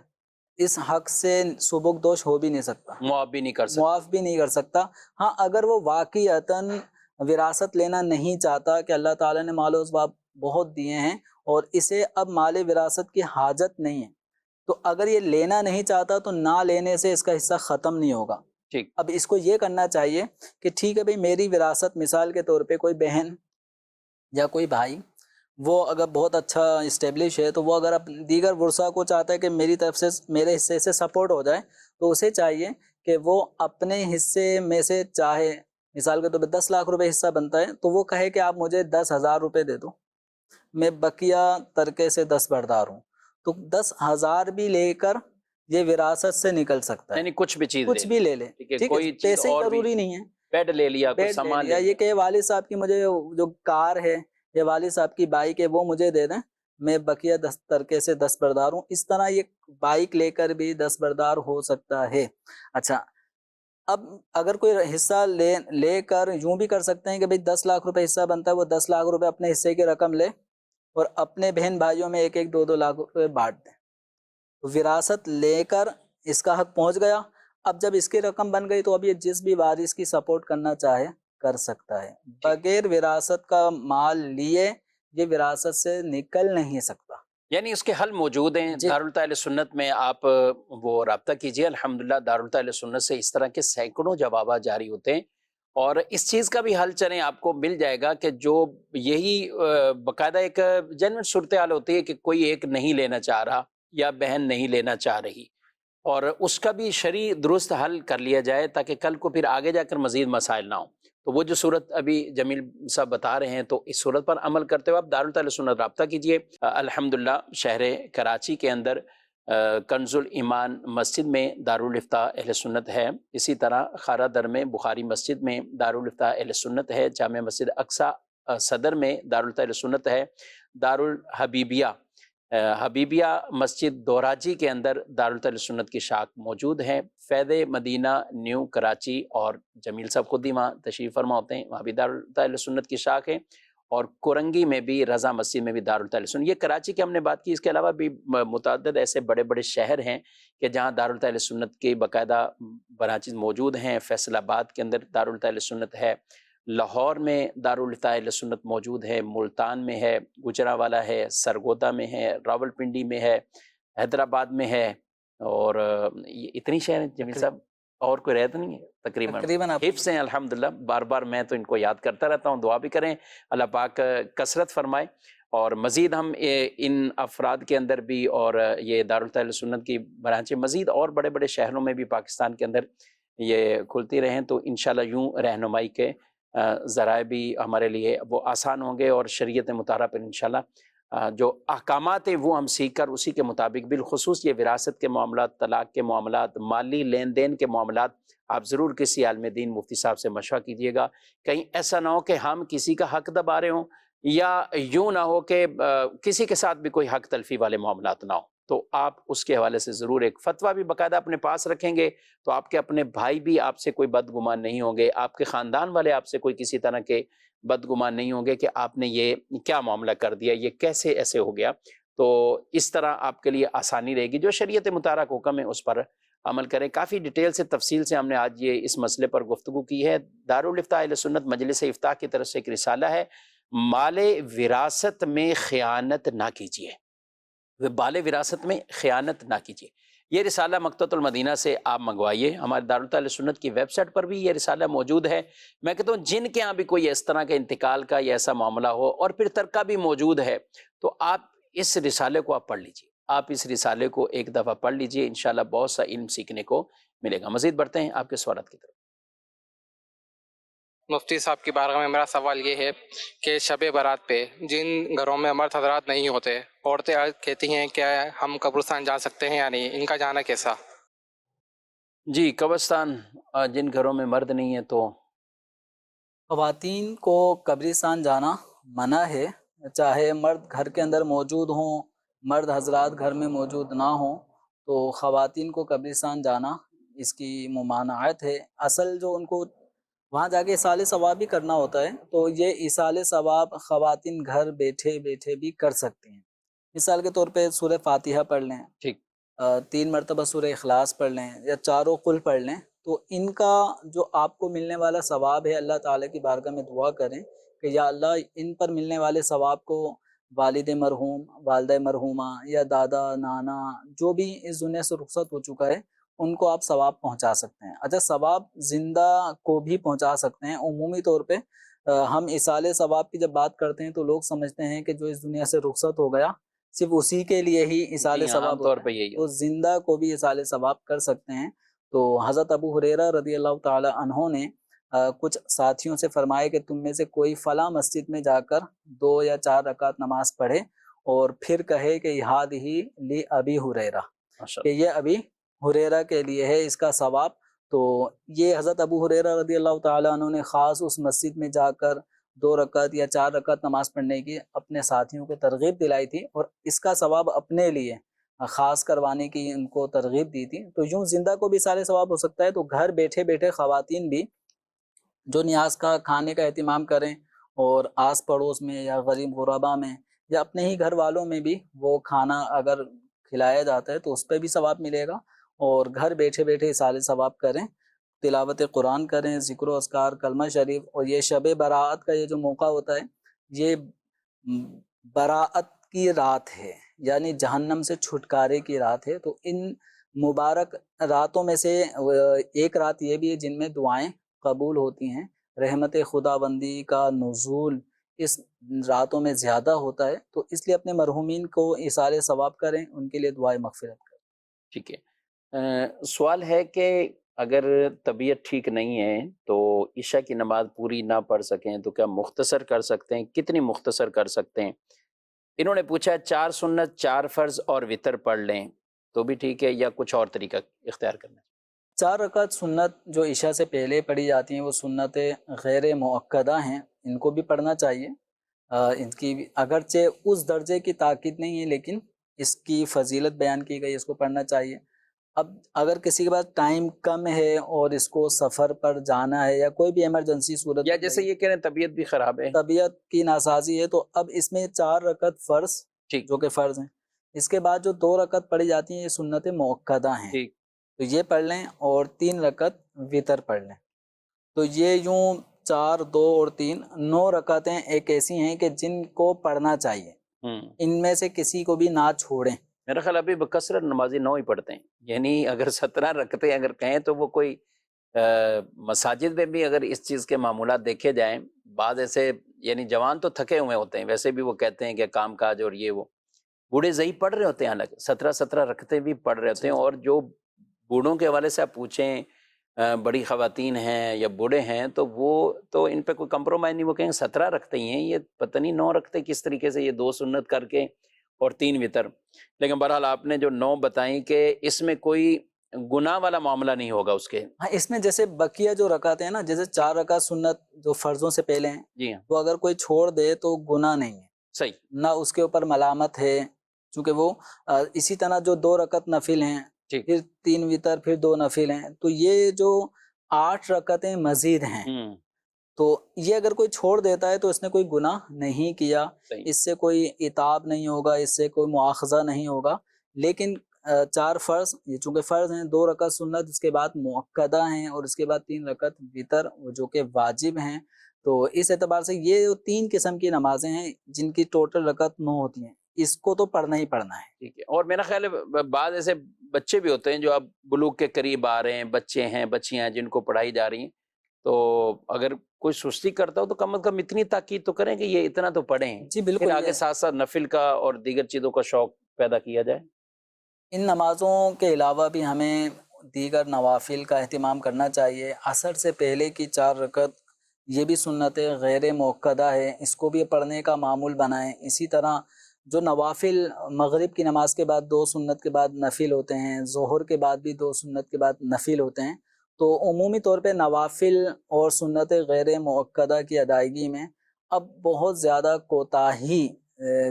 [SPEAKER 3] اس حق سے سبکدوش ہو بھی نہیں سکتا،
[SPEAKER 2] معاف بھی نہیں کر سکتا.
[SPEAKER 3] معاف بھی نہیں کر سکتا. ہاں اگر وہ واقعتاً وراثت لینا نہیں چاہتا کہ اللہ تعالیٰ نے مال و اسباب بہت دیے ہیں اور اسے اب مال وراثت کی حاجت نہیں ہے، تو اگر یہ لینا نہیں چاہتا تو نہ لینے سے اس کا حصہ ختم نہیں ہوگا.
[SPEAKER 2] ٹھیک.
[SPEAKER 3] اب اس کو یہ کرنا چاہیے کہ ٹھیک ہے بھئی میری وراثت، مثال کے طور پہ کوئی بہن یا کوئی بھائی وہ اگر بہت اچھا اسٹیبلش ہے تو وہ اگر دیگر ورثہ کو چاہتا ہے کہ میری طرف سے میرے حصے سے سپورٹ ہو جائے، تو اسے چاہیے کہ وہ اپنے حصے میں سے چاہے مثال کے طور پہ 10 لاکھ روپے حصہ بنتا ہے تو وہ کہے کہ آپ مجھے 10,000 روپے دے دو، میں بقیہ ترکے سے دستبردار ہوں. تو 10,000 بھی لے کر یہ وراثت سے نکل سکتا ہے،
[SPEAKER 2] یعنی کچھ بھی چیز
[SPEAKER 3] کچھ بھی لے لے. ٹھیک ہے،
[SPEAKER 2] کوئی چیز
[SPEAKER 3] پیسے
[SPEAKER 2] اور بھی،
[SPEAKER 3] ضروری نہیں ہے،
[SPEAKER 2] بیڈ لے لیا، کوئی
[SPEAKER 3] بیڈ لے
[SPEAKER 2] سامان
[SPEAKER 3] لیا،
[SPEAKER 2] لے
[SPEAKER 3] یہ کہ والد صاحب کی مجھے جو کار ہے یا والد صاحب کی بائک ہے وہ مجھے دے دیں، میں بقیہ ترکے سے دستبردار ہوں. اس طرح یہ بائک لے کر بھی دستبردار ہو سکتا ہے. اچھا، اب اگر کوئی حصہ لے کر یوں بھی کر سکتے ہیں کہ بھئی 10 لاکھ روپے حصہ بنتا ہے، وہ 10 لاکھ روپے اپنے حصے کی رقم لے اور اپنے بہن بھائیوں میں 1-1 2-2 لاکھ روپے بانٹ دیں. وراثت لے کر اس کا حق پہنچ گیا. اب جب اس کی رقم بن گئی تو اب یہ جس بھی وارث کی سپورٹ کرنا چاہے کر سکتا ہے. بغیر وراثت کا مال لیے یہ وراثت سے نکل نہیں سکتا.
[SPEAKER 2] یعنی اس کے حل موجود ہیں. دارالتعلیم سنت میں آپ وہ رابطہ کیجئے. الحمدللہ دارالتعلیم سنت سے اس طرح کے سینکڑوں جوابات جاری ہوتے ہیں، اور اس چیز کا بھی حل چلیں آپ کو مل جائے گا کہ جو یہی باقاعدہ ایک جنرل صورتحال ہوتی ہے کہ کوئی ایک نہیں لینا چاہ رہا یا بہن نہیں لینا چاہ رہی، اور اس کا بھی شرعی درست حل کر لیا جائے تاکہ کل کو پھر آگے جا کر مزید مسائل نہ ہوں. تو وہ جو صورت ابھی جمیل صاحب بتا رہے ہیں تو اس صورت پر عمل کرتے ہوئے آپ دارالتعلیم سنت رابطہ کیجئے. الحمدللہ شہر کراچی کے اندر کنز الایمان مسجد میں دارالافتاء اہل سنت ہے، اسی طرح خارہ در میں بخاری مسجد میں دارالافتاء اہل سنت ہے، جامع مسجد اقصی صدر میں دارالتعلیم سنت ہے، حبیبیہ مسجد دوراجی کے اندر دارالتعلیم سنت کی شاخ موجود ہے. فیض مدینہ نیو کراچی اور جمیل صاحب خود ہی وہاں تشریف فرما ہوتے ہیں، وہاں بھی دارالتعلیم سنت کی شاخ ہے. اور کرنگی میں بھی، رضا مسجد میں بھی دارالتعلیم سنت. یہ کراچی کی ہم نے بات کی، اس کے علاوہ بھی متعدد ایسے بڑے بڑے شہر ہیں کہ جہاں دارالتعلیم سنت کی باقاعدہ برانچز موجود ہیں. فیصل آباد کے اندر دارالتعلیم سنت ہے، لاہور میں دارالتعلیم سنت موجود ہے، ملتان میں ہے، گجرانوالہ ہے، سرگودا میں ہے، راولپنڈی میں ہے، حیدرآباد میں ہے، اور یہ اتنی شہر ہیں جمیل صاحب، اور کوئی رہتا نہیں ہے تقریباً. حفظ ہیں الحمدللہ. بار بار میں تو ان کو یاد کرتا رہتا ہوں. دعا بھی کریں اللہ پاک کثرت فرمائے. اور مزید ہم ان افراد کے اندر بھی، اور یہ دارالتعلیم سنت کی برانچیں مزید اور بڑے بڑے شہروں میں بھی پاکستان کے اندر یہ کھلتی رہیں، تو انشاءاللہ یوں رہنمائی کے ذرائع بھی ہمارے لیے وہ آسان ہوں گے، اور شریعت مطہرہ پر انشاءاللہ جو احکامات ہیں وہ ہم سیکھ کر اسی کے مطابق، بالخصوص یہ وراثت کے معاملات، طلاق کے معاملات، مالی لین دین کے معاملات، آپ ضرور کسی عالم دین مفتی صاحب سے مشورہ کیجیے گا. کہیں ایسا نہ ہو کہ ہم کسی کا حق دبا رہے ہوں، یا یوں نہ ہو کہ کسی کے ساتھ بھی کوئی حق تلفی والے معاملات نہ ہوں. تو آپ اس کے حوالے سے ضرور ایک فتویٰ بھی باقاعدہ اپنے پاس رکھیں گے، تو آپ کے اپنے بھائی بھی آپ سے کوئی بدگمان نہیں ہوں گے، آپ کے خاندان والے آپ سے کوئی کسی طرح کے بدگمان نہیں ہوں گے کہ آپ نے یہ کیا معاملہ کر دیا، یہ کیسے ایسے ہو گیا. تو اس طرح آپ کے لیے آسانی رہے گی. جو شریعت مطہرہ کا حکم ہے اس پر عمل کریں. کافی ڈیٹیل سے، تفصیل سے ہم نے آج یہ اس مسئلے پر گفتگو کی ہے. دارالافتاء اہل سنت مجلس افتاء کی طرف سے ایک رسالہ ہے، مال وراثت میں خیانت نہ کیجیے. مال وراثت میں خیانت نہ کیجیے. یہ رسالہ مکتبۃ المدینہ سے آپ منگوائیے. ہمارے دارالتعلیم سنت کی ویب سائٹ پر بھی یہ رسالہ موجود ہے. میں کہتا ہوں جن کے ہاں بھی کوئی اس طرح کا انتقال کا یا ایسا معاملہ ہو، اور پھر ترکہ بھی موجود ہے، تو آپ اس رسالے کو آپ پڑھ لیجیے. آپ اس رسالے کو ایک دفعہ پڑھ لیجیے، انشاءاللہ بہت سا علم سیکھنے کو ملے گا. مزید بڑھتے ہیں آپ کے سوالات کی طرف.
[SPEAKER 6] مفتی صاحب کی بارگاہ میں میرا سوال یہ ہے کہ شب برات پہ جن گھروں میں مرد حضرات نہیں ہوتے، عورتیں کہتی ہیں کہ ہم قبرستان جا سکتے ہیں یا نہیں، ان کا جانا کیسا؟
[SPEAKER 2] جی، قبرستان جن گھروں میں مرد نہیں ہے تو
[SPEAKER 3] خواتین کو قبرستان جانا منع ہے، چاہے مرد گھر کے اندر موجود ہوں، مرد حضرات گھر میں موجود نہ ہوں، تو خواتین کو قبرستان جانا اس کی ممانعت ہے. اصل جو ان کو وہاں جا کے ایصال ثواب بھی کرنا ہوتا ہے، تو یہ ایصال ثواب خواتین گھر بیٹھے بیٹھے بھی کر سکتی ہیں. مثال کے طور پہ سورہ فاتحہ پڑھ لیں،
[SPEAKER 2] ٹھیک،
[SPEAKER 3] 3 مرتبہ سورہ اخلاص پڑھ لیں، یا چاروں قل پڑھ لیں، تو ان کا جو آپ کو ملنے والا ثواب ہے، اللہ تعالیٰ کی بارگاہ میں دعا کریں کہ یا اللہ ان پر ملنے والے ثواب کو والد مرحوم، والدہ مرحومہ، یا دادا نانا جو بھی اس دنیا سے رخصت ہو چکا ہے، ان کو آپ ثواب پہنچا سکتے ہیں. اچھا، ثواب زندہ کو بھی پہنچا سکتے ہیں. عمومی طور پہ ہم ایصال ثواب کی جب بات کرتے ہیں تو لوگ سمجھتے ہیں کہ جو اس دنیا سے رخصت ہو گیا صرف اسی کے لیے ہی ایصال
[SPEAKER 2] جی ہاں، عام
[SPEAKER 3] ثواب
[SPEAKER 2] طور
[SPEAKER 3] ہوتا
[SPEAKER 2] پہ
[SPEAKER 3] ہے،
[SPEAKER 2] یہی
[SPEAKER 3] تو زندہ کو بھی ایصال ثواب کر سکتے ہیں. تو حضرت ابو ہریرہ رضی اللہ تعالی عنہ نے کچھ ساتھیوں سے فرمایا کہ تم میں سے کوئی فلاں مسجد میں جا کر 2 یا 4 رکعت نماز پڑھے، اور پھر کہے کہ ہی لی ابی ہریرہ، کہ یہ ابی ہریرہ کے لیے ہے اس کا ثواب. تو یہ حضرت ابو ہریرہ رضی اللہ تعالی عنہ نے خاص اس مسجد میں جا کر 2 رکعت یا 4 رکعت نماز پڑھنے کی اپنے ساتھیوں کو ترغیب دلائی تھی، اور اس کا ثواب اپنے لیے خاص کروانے کی ان کو ترغیب دی تھی. تو یوں زندہ کو بھی سارے ثواب ہو سکتا ہے. تو گھر بیٹھے بیٹھے خواتین بھی جو نیاز کا کھانے کا اہتمام کریں، اور آس پڑوس میں یا غریب غربا میں یا اپنے ہی گھر والوں میں بھی وہ کھانا اگر کھلایا جاتا ہے تو اس پہ بھی ثواب ملے گا. اور گھر بیٹھے بیٹھے سارے ثواب کریں، تلاوت قرآن کریں، ذکر و اذکار، کلمہ شریف. اور یہ شب براءت کا یہ جو موقع ہوتا ہے، یہ براءت کی رات ہے، یعنی جہنم سے چھٹکارے کی رات ہے. تو ان مبارک راتوں میں سے ایک رات یہ بھی ہے جن میں دعائیں قبول ہوتی ہیں. رحمت خداوندی کا نزول اس راتوں میں زیادہ ہوتا ہے، تو اس لیے اپنے مرحومین کو ایصال ثواب کریں، ان کے لیے دعائیں مغفرت کریں.
[SPEAKER 2] ٹھیک ہے. سوال ہے کہ اگر طبیعت ٹھیک نہیں ہے تو عشاء کی نماز پوری نہ پڑھ سکیں تو کیا مختصر کر سکتے ہیں؟ کتنی مختصر کر سکتے ہیں؟ انہوں نے پوچھا 4 سنت، 4 فرض اور وتر پڑھ لیں تو بھی ٹھیک ہے، یا کچھ اور طریقہ اختیار کرنا ہے؟
[SPEAKER 3] 4 رکعت سنت جو عشاء سے پہلے پڑھی جاتی ہیں وہ سنتیں غیر مؤکدہ ہیں، ان کو بھی پڑھنا چاہیے. ان کی اگرچہ اس درجے کی تاکید نہیں ہے، لیکن اس کی فضیلت بیان کی گئی، اس کو پڑھنا چاہیے. اب اگر کسی کے پاس ٹائم کم ہے اور اس کو سفر پر جانا ہے یا کوئی بھی ایمرجنسی صورت
[SPEAKER 2] یا جیسے یہ کہہ رہے ہیں طبیعت بھی خراب ہے،
[SPEAKER 3] طبیعت کی ناسازی ہے، تو اب اس میں 4 رکعت فرض
[SPEAKER 2] ٹھیک
[SPEAKER 3] جو کہ فرض ہیں، اس کے بعد جو 2 رکعت پڑھی جاتی ہیں یہ سنت مؤکدہ ہیں،
[SPEAKER 2] ٹھیک،
[SPEAKER 3] تو یہ پڑھ لیں اور 3 رکعت وطر پڑھ لیں، تو یہ یوں 4 2 اور 3 9 رکعتیں ایک ایسی ہیں کہ جن کو پڑھنا چاہیے، ان میں سے کسی کو بھی نہ چھوڑیں۔
[SPEAKER 2] میرا خیال ابھی بکثرت نمازی 9 ہی پڑھتے ہیں، یعنی اگر 17 رکعتیں اگر کہیں تو وہ کوئی مساجد میں بھی اگر اس چیز کے معمولات دیکھے جائیں، بعض ایسے یعنی جوان تو تھکے ہوئے ہوتے ہیں، ویسے بھی وہ کہتے ہیں کہ کام کاج اور یہ وہ، بوڑھے ضعیف پڑھ رہے ہوتے ہیں، حالانکہ 17 رکعتیں بھی پڑھ رہے ہوتے ہیں، اور جو بوڑھوں کے حوالے سے آپ پوچھیں، بڑی خواتین ہیں یا بوڑھے ہیں، تو وہ تو ان پہ کوئی کمپرومائز نہیں، وہ کہیں 17 رکعتیں ہی ہیں، یہ پتہ نہیں 9 رکعتیں کس طریقے سے، یہ 2 سنت کر کے اور 3 وطر۔ لیکن بہرحال آپ نے جو 9 بتائیں کہ اس میں کوئی گناہ والا معاملہ نہیں ہوگا اس کے،
[SPEAKER 3] ہاں، اس میں جیسے بقیہ جو رکعتیں ہیں نا، جیسے 4 رکعت سنت جو فرضوں سے پہلے ہیں،
[SPEAKER 2] جی ہاں،
[SPEAKER 3] وہ اگر کوئی چھوڑ دے تو گناہ نہیں ہے،
[SPEAKER 2] صحیح،
[SPEAKER 3] نہ اس کے اوپر ملامت ہے، چونکہ وہ اسی طرح جو 2 رکعت نفل ہیں،
[SPEAKER 2] ٹھیک،
[SPEAKER 3] پھر 3 وطر، پھر 2 نفل ہیں، تو یہ جو 8 رکعتیں مزید ہیں، تو یہ اگر کوئی چھوڑ دیتا ہے تو اس نے کوئی گناہ نہیں کیا،
[SPEAKER 2] صحیح،
[SPEAKER 3] اس سے کوئی عتاب نہیں ہوگا، اس سے کوئی مواخذہ نہیں ہوگا، لیکن 4 فرض یہ چونکہ فرض ہیں، 2 رکعت سنت، اس کے بعد مؤکدہ ہیں، اور اس کے بعد 3 رکعت وطر جو کہ واجب ہیں، تو اس اعتبار سے یہ 3 قسم کی نمازیں ہیں جن کی ٹوٹل رکعت 9 ہوتی ہیں، اس کو تو پڑھنا ہی پڑھنا ہے۔
[SPEAKER 2] ٹھیک ہے۔ اور میرا خیال ہے بعض ایسے بچے بھی ہوتے ہیں جو اب بلوغ کے قریب آ رہے ہیں، بچے ہیں، بچیاں ہیں جن کو پڑھائی جا رہی ہیں، تو اگر کوئی سستی کرتا ہو تو کم از کم اتنی تاکید تو کریں کہ یہ اتنا تو پڑھیں،
[SPEAKER 3] جی
[SPEAKER 2] پھر
[SPEAKER 3] بالکل،
[SPEAKER 2] آگے ساتھ ساتھ نفل کا اور دیگر چیزوں کا شوق پیدا کیا جائے۔
[SPEAKER 3] ان نمازوں کے علاوہ بھی ہمیں دیگر نوافل کا اہتمام کرنا چاہیے۔ عصر سے پہلے کی 4 رکعت یہ بھی سنت غیر مؤکدہ ہے، اس کو بھی پڑھنے کا معمول بنائیں۔ اسی طرح جو نوافل مغرب کی نماز کے بعد 2 سنت کے بعد نفل ہوتے ہیں، ظہر کے بعد بھی 2 سنت کے بعد نفل ہوتے ہیں، تو عمومی طور پہ نوافل اور سنت غیر مؤکدہ کی ادائیگی میں اب بہت زیادہ کوتاہی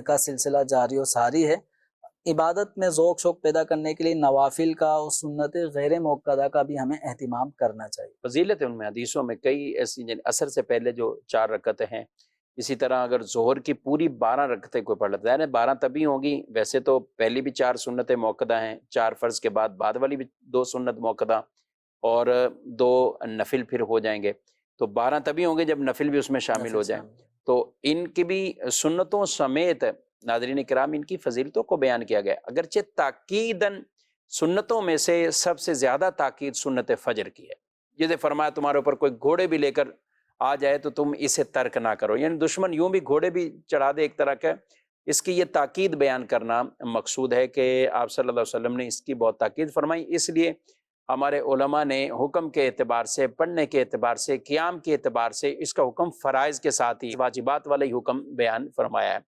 [SPEAKER 3] کا سلسلہ جاری و ساری ہے۔ عبادت میں ذوق شوق پیدا کرنے کے لیے نوافل کا اور سنت غیر مؤکدہ کا بھی ہمیں اہتمام کرنا چاہیے۔
[SPEAKER 2] فضیلت ہے ان میں، حدیثوں میں کئی ایسی، عصر سے پہلے جو 4 رکعتیں ہیں، اسی طرح اگر ظہر کی پوری 12 رکعتیں کوئی پڑھ لیتا ہے، 12 تبھی ہوگی، ویسے تو پہلی بھی 4 سنتیں مؤکدہ ہیں، 4 فرض کے بعد والی بھی 2 سنت مؤکدہ اور 2 نفل پھر ہو جائیں گے، تو 12 تبھی ہوں گے جب نفل بھی اس میں شامل ہو جائیں، تو ان کی بھی سنتوں سمیت ناظرین کرام ان کی فضیلتوں کو بیان کیا گیا، اگرچہ تاکیداً سنتوں میں سے سب سے زیادہ تاکید سنت فجر کی ہے، جیسے فرمایا تمہارے اوپر کوئی گھوڑے بھی لے کر آ جائے تو تم اسے ترک نہ کرو، یعنی دشمن یوں بھی گھوڑے بھی چڑھا دے ایک طرح کا، اس کی یہ تاکید بیان کرنا مقصود ہے کہ آپ صلی اللہ علیہ وسلم نے اس کی بہت تاکید فرمائی، اس لیے ہمارے علماء نے حکم کے اعتبار سے، پڑھنے کے اعتبار سے، قیام کے اعتبار سے اس کا حکم فرائض کے ساتھ ہی واجبات والا ہی حکم بیان فرمایا ہے،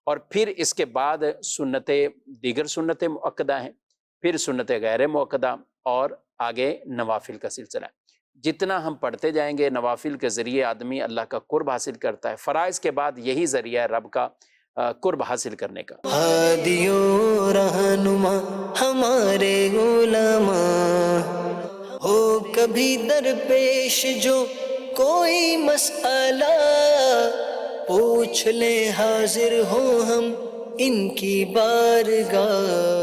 [SPEAKER 2] اور پھر اس کے بعد دیگر سنتیں مؤکدہ ہیں، پھر سنت غیر مؤکدہ، اور آگے نوافل کا سلسلہ ہے۔ جتنا ہم پڑھتے جائیں گے نوافل کے ذریعے آدمی اللہ کا قرب حاصل کرتا ہے، فرائض کے بعد یہی ذریعہ ہے رب کا قرب حاصل کرنے کا۔
[SPEAKER 1] ہادیوں رہنما ہمارے علماء، ہو کبھی درپیش جو کوئی مسئلہ، پوچھ لیں حاضر ہوں ہم ان کی بارگاہ۔